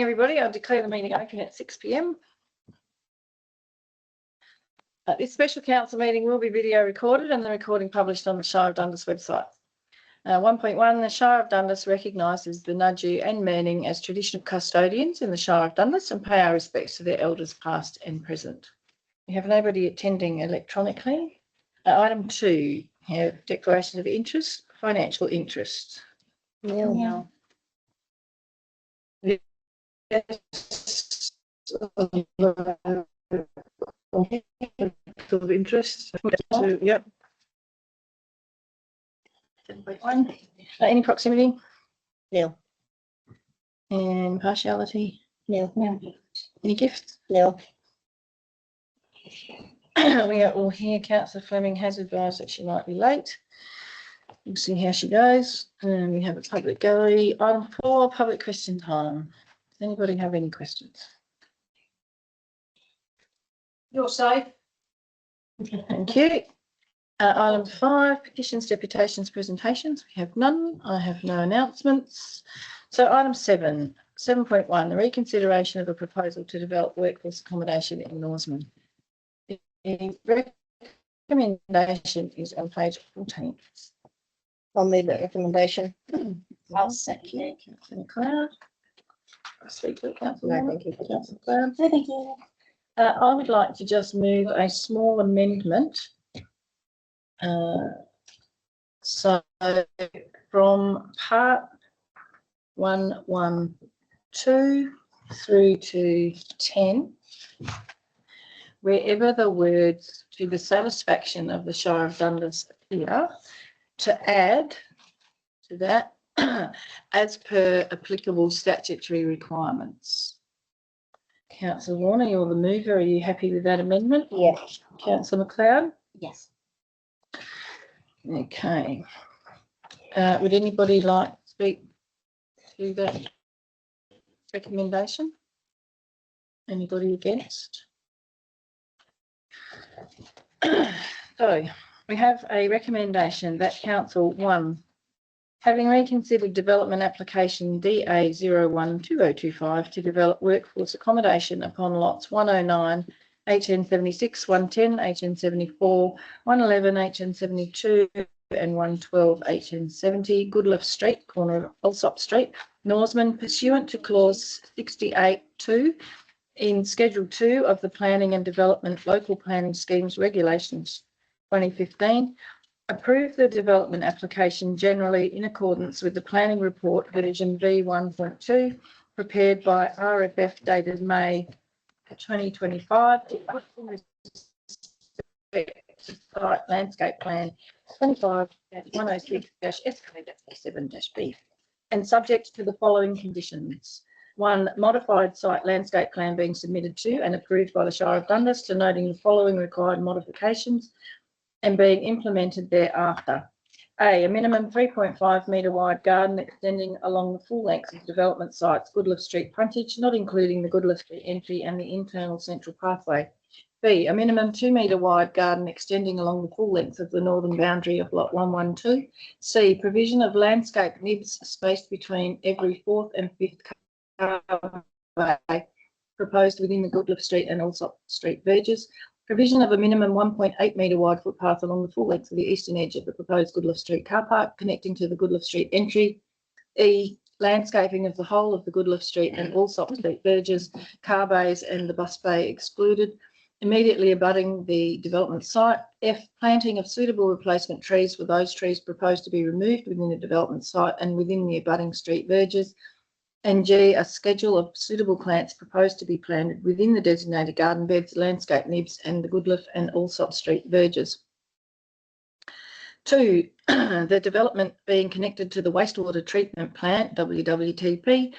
Everybody, I declare the meeting open at 6 p.m. This special council meeting will be video recorded and the recording published on the Shire of Dundas website. 1.1, the Shire of Dundas recognises the Nudgee and Manning as traditional custodians in the Shire of Dundas and pay our respects to their elders past and present. We have nobody attending electronically. Item 2, we have declaration of interest, financial interest. Nil. Of interest. Yep. 7.1. Any proximity? Nil. And partiality? Nil. Any gifts? Nil. We are all here. Councillor Fleming has advised that she might be late. We'll see how she goes. And we have a public gallery. Item 4, public question time. Does anybody have any questions? You're safe. Thank you. Item 5, petitions, deputations, presentations. We have none. I have no announcements. So item 7, 7.1, the reconsideration of a proposal to develop workforce accommodation in Norseman. The recommendation is on page 14. I'll move that recommendation. I'll second. Councillor McLeod. I speak to the council. No, thank you. Councillor McLeod. No, thank you. I would like to just move a small amendment. So from part 112 through to 10, wherever the words to the satisfaction of the Shire of Dundas appear, to add to that as per applicable statutory requirements. Councillor Warner, you're the mover. Are you happy with that amendment? Yes. Councillor McLeod? Yes. Okay. Would anybody like to speak to that recommendation? Anybody against? So we have a recommendation that Council 1, having reconsidered development application DA012025 to develop workforce accommodation upon lots 109, HN76, 110, HN74, 111, HN72 and 112, HN70, Goodliff Street, corner of Allsop Street, Norseman, pursuant to clause 68(2) in Schedule 2 of the Planning and Development Local Planning Schemes Regulations 2015, approve the development application generally in accordance with the planning report version V1.2 prepared by RFF dated May 2025 to put in respect to site landscape plan 25-106-SK-7-B and subject to the following conditions. 1, modified site landscape plan being submitted to and approved by the Shire of Dundas, denoting the following required modifications and being implemented thereafter. A minimum 3.5 metre wide garden extending along the full length of the development site's Goodliff Street frontage, not including the Goodliff Street entry and the internal central pathway. B, a minimum 2 metre wide garden extending along the full length of the northern boundary of lot 112. C, provision of landscape nibs spaced between every 4th and 5th carway proposed within the Goodliff Street and Allsop Street verges. Provision of a minimum 1.8 metre wide footpath along the full length of the eastern edge of the proposed Goodliff Street car park connecting to the Goodliff Street entry. E, landscaping of the whole of the Goodliff Street and Allsop Street verges, car bays and the bus bay excluded, immediately abutting the development site. F, planting of suitable replacement trees for those trees proposed to be removed within the development site and within the abutting street verges. And G, a schedule of suitable plants proposed to be planted within the designated garden beds, landscape nibs and the Goodliff and Allsop Street verges. 2, the development being connected to the wastewater treatment plant, WWTP,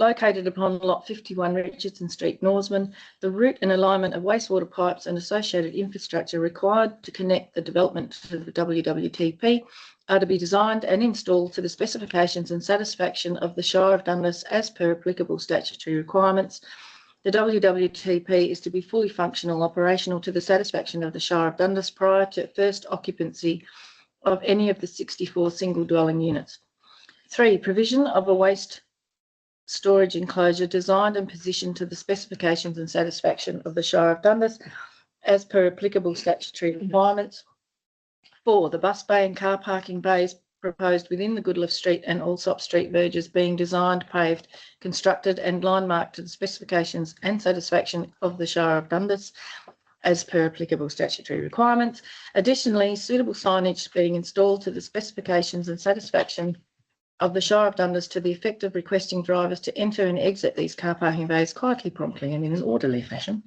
located upon lot 51 Richardson Street, Norseman. The route and alignment of wastewater pipes and associated infrastructure required to connect the development to the WWTP are to be designed and installed to the specifications and satisfaction of the Shire of Dundas as per applicable statutory requirements. The WWTP is to be fully functional, operational to the satisfaction of the Shire of Dundas prior to first occupancy of any of the 64 single dwelling units. 3, provision of a waste storage enclosure designed and positioned to the specifications and satisfaction of the Shire of Dundas as per applicable statutory requirements. 4, the bus bay and car parking bays proposed within the Goodliff Street and Allsop Street verges being designed, paved, constructed and line marked to the specifications and satisfaction of the Shire of Dundas as per applicable statutory requirements. Additionally, suitable signage being installed to the specifications and satisfaction of the Shire of Dundas to the effect of requesting drivers to enter and exit these car parking bays quietly, promptly and in an orderly fashion.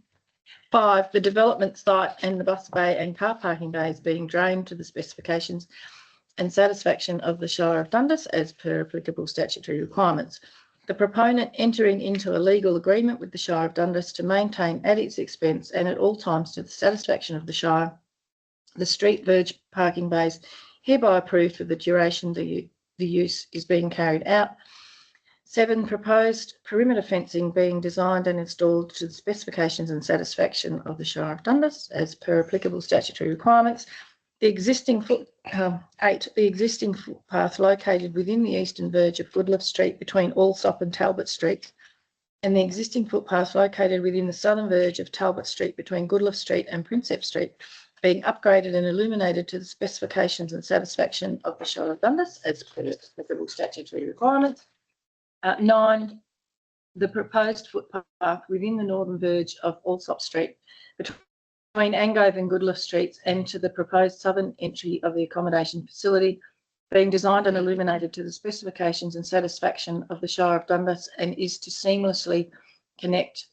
5, the development site and the bus bay and car parking bays being drained to the specifications and satisfaction of the Shire of Dundas as per applicable statutory requirements. The proponent entering into a legal agreement with the Shire of Dundas to maintain at its expense and at all times to the satisfaction of the Shire the street verge parking bays hereby approved for the duration the use is being carried out. 7, proposed perimeter fencing being designed and installed to the specifications and satisfaction of the Shire of Dundas as per applicable statutory requirements. The existing 8, the existing footpath located within the eastern verge of Goodliff Street between Allsop and Talbot Street, and the existing footpath located within the southern verge of Talbot Street between Goodliff Street and Princep Street being upgraded and illuminated to the specifications and satisfaction of the Shire of Dundas as per applicable statutory requirements. 9, the proposed footpath within the northern verge of Allsop Street between Angove and Goodliff Streets and to the proposed southern entry of the accommodation facility being designed and illuminated to the specifications and satisfaction of the Shire of Dundas and is to seamlessly connect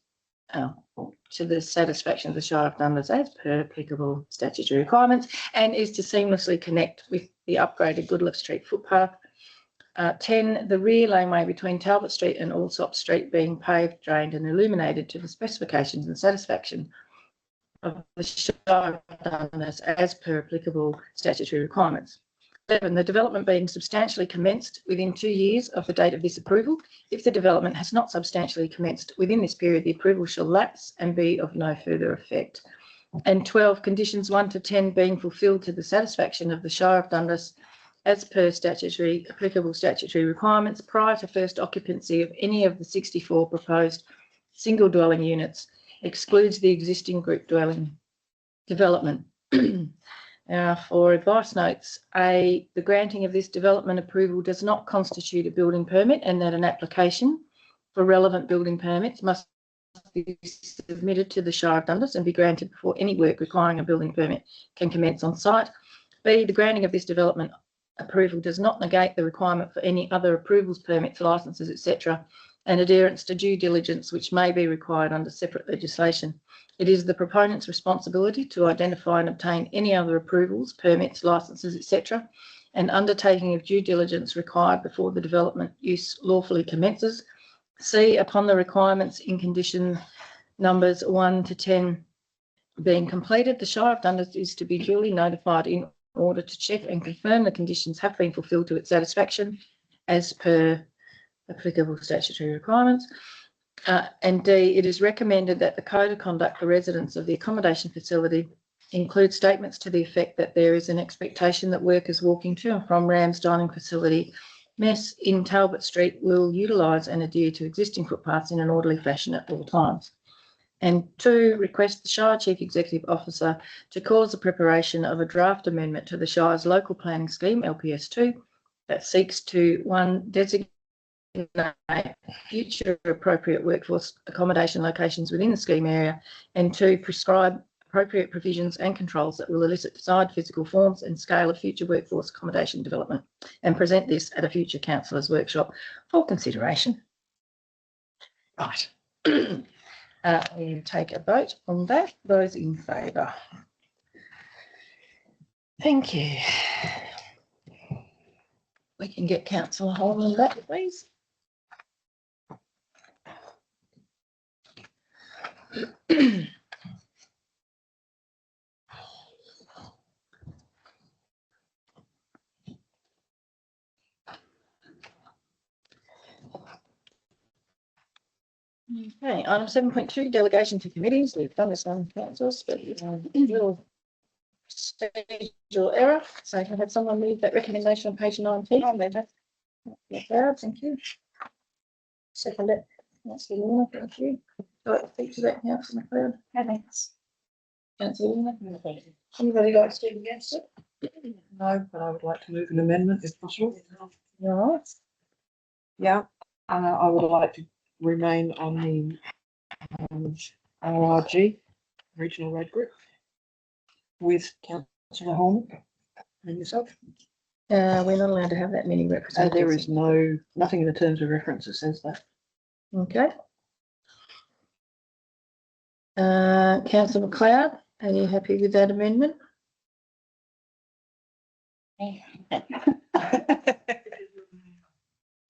to the satisfaction of the Shire of Dundas as per applicable statutory requirements and is to seamlessly connect with the upgraded Goodliff Street footpath. 10, the rear laneway between Talbot Street and Allsop Street being paved, drained and illuminated to the specifications and satisfaction of the Shire of Dundas as per applicable statutory requirements. 11, the development being substantially commenced within 2 years of the date of this approval. If the development has not substantially commenced within this period, the approval shall lapse and be of no further effect. And 12, conditions 1 to 10 being fulfilled to the satisfaction of the Shire of Dundas as per applicable statutory requirements prior to first occupancy of any of the 64 proposed single dwelling units, excludes the existing group dwelling development. For advice notes, A, the granting of this development approval does not constitute a building permit and that an application for relevant building permits must be submitted to the Shire of Dundas and be granted before any work requiring a building permit can commence on site. B, the granting of this development approval does not negate the requirement for any other approvals, permits, licences, etc., and adherence to due diligence which may be required under separate legislation. It is the proponent's responsibility to identify and obtain any other approvals, permits, licences, etc., and undertaking of due diligence required before the development use lawfully commences. C, upon the requirements in condition numbers 1 to 10 being completed, the Shire of Dundas is to be duly notified in order to check and confirm the conditions have been fulfilled to its satisfaction as per applicable statutory requirements. And D, it is recommended that the Code of Conduct for residents of the accommodation facility include statements to the effect that there is an expectation that workers walking to and from Ram's dining facility mess in Talbot Street will utilise and adhere to existing footpaths in an orderly fashion at all times. And 2, request the Shire Chief Executive Officer to cause the preparation of a draft amendment to the Shire's local planning scheme, LPS 2, that seeks to 1, designate future appropriate workforce accommodation locations within the scheme area, and 2, prescribe appropriate provisions and controls that will elicit desired physical forms and scale of future workforce accommodation development, and present this at a future councillors' workshop for consideration. Right. We'll take a vote on that. Those in favour. Thank you. We can get Councillor Holman back, please. Okay, item 7.2, delegation to committees. We've done this on councils, but little procedural error. So can I have someone move that recommendation on page 19? I'll move it. Yeah, thank you. Second it. Councillor Warner, thank you. Like to speak to that, Councillor McLeod? No thanks. Councillor Warner? Anybody like to speak against it? No, but I would like to move an amendment if possible. Right. Yeah, I would like to remain on the RRG, Regional Road Group, with councillor Holman and yourself. We're not allowed to have that many So representatives. there is nothing in the terms of reference that says that. Okay. Councillor McLeod, are you happy with that amendment?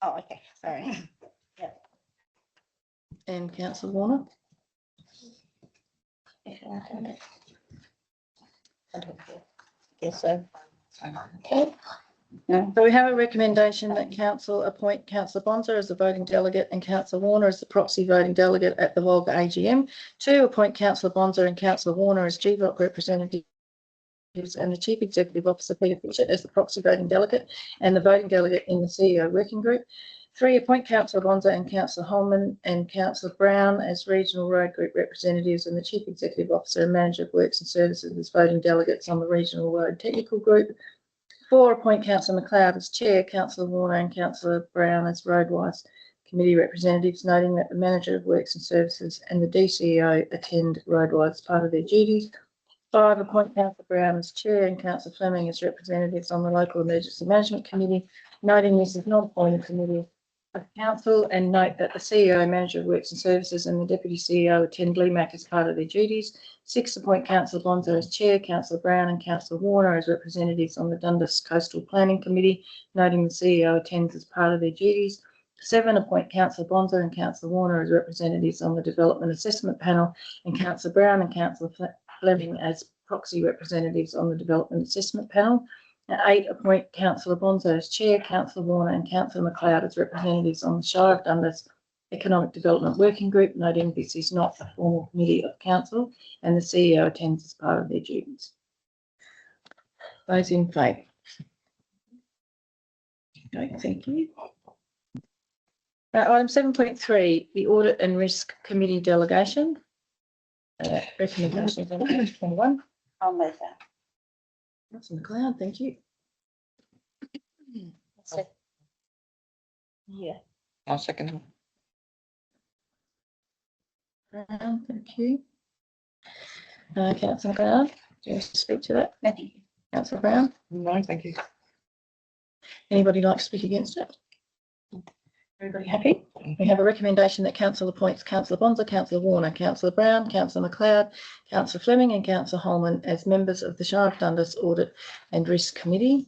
Oh, okay, sorry. And Councillor Warner? Guess so. Okay. So we have a recommendation that council appoint councillor Bonser as the voting delegate and councillor Warner as the proxy voting delegate at the Volga AGM. 2, appoint councillor Bonser and councillor Warner as GVOC representatives and the Chief Executive Officer Peter Fisher as the proxy voting delegate and the voting delegate in the CEO working group. 3, appoint councillor Bonser and councillor Holman and councillor Brown as regional road group representatives and the Chief Executive Officer and Manager of Works and Services as voting delegates on the regional road technical group. 4, appoint councillor McLeod as chair, councillor Warner and councillor Brown as roadwise committee representatives, noting that the Manager of Works and Services and the DCEO attend roadwise as part of their duties. 5, appoint councillor Brown as chair and councillor Fleming as representatives on the local emergency management committee, noting this is not appointed committee of council, and note that the CEO, Manager of Works and Services and the Deputy CEO attend LEMAC as part of their duties. 6, appoint councillor Bonser as chair, councillor Brown and councillor Warner as representatives on the Dundas Coastal Planning Committee, noting the CEO attends as part of their duties. 7, appoint councillor Bonser and councillor Warner as representatives on the Development Assessment Panel and councillor Brown and councillor Fleming as proxy representatives on the Development Assessment Panel. 8, appoint councillor Bonser as chair, councillor Warner and councillor McLeod as representatives on the Shire of Dundas Economic Development Working Group, noting this is not a formal committee of council and the CEO attends as part of their duties. Those in favour? Okay, thank you. Item 7.3, the Audit and Risk Committee delegation. Recommendations on page 21. I'll move that. Councillor McLeod, thank you. Yeah. I'll second. Brown, thank you. Councillor McLeod, do you wish to speak to that? No, thank you. Councillor Brown, No, thank you. anybody like to speak against it? Everybody happy? We have a recommendation that council appoints councillor Bonser, councillor Warner, councillor Brown, councillor McLeod, councillor Fleming and councillor Holman as members of the Shire of Dundas Audit and Risk Committee.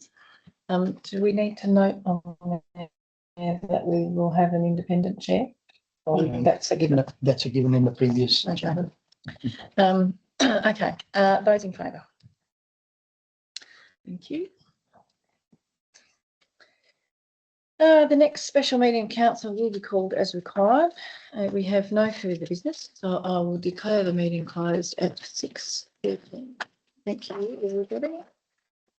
Do we need to note on that we will have an independent chair? That's a given. That's a given in the previous. Okay. Okay. Those in favour? Thank you. The next special meeting of council will be called as required. We have no further business, so I will declare the meeting closed at 6:13. Thank you, everybody.